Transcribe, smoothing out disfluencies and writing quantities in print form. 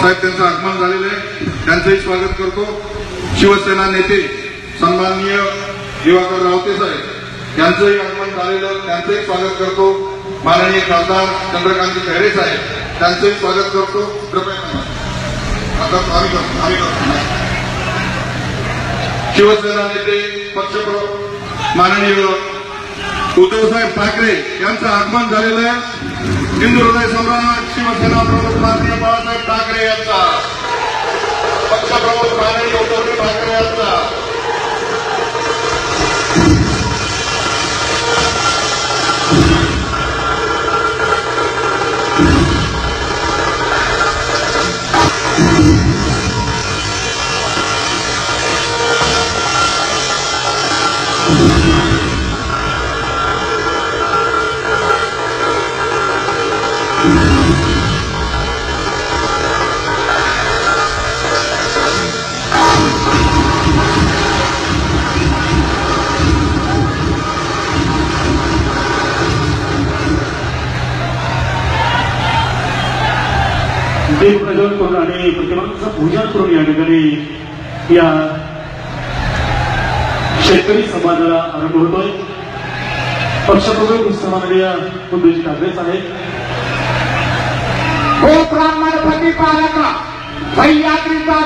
साहेब त्यांचं आगमन झालेलं आहे, त्यांचंही स्वागत करतो. शिवसेना नेते सन्माननीय दिवाकर रावते साहेब यांचंही आगमन झालेलं, त्यांचंही स्वागत करतो. माननीय खासदार चंद्रकांत खैरे साहेब त्यांचंही स्वागत करतो. कृपया शिवसेना नेते पक्षप्रमुख माननीय उद्धवसाहेब ठाकरे यांचं आगमन झालेलं आहे. हिंदू हृदय सम्राट शिवसेना प्रमुख माननीय बाळासाहेब ठाकरे यांचा, पक्षप्रमुख माननीय उद्धव ठाकरे यांचा, देव प्रज्वलन करून आणि प्रतिमांचं पूजन करून या ठिकाणी या शेतकरी समाजाला आरंभ होतोय. पक्षप्रमुख सन्माननीय उद्धवजी ठाकरे साहेब, हो ब्राह्मण प्रतिपालक सह्याद्रीचा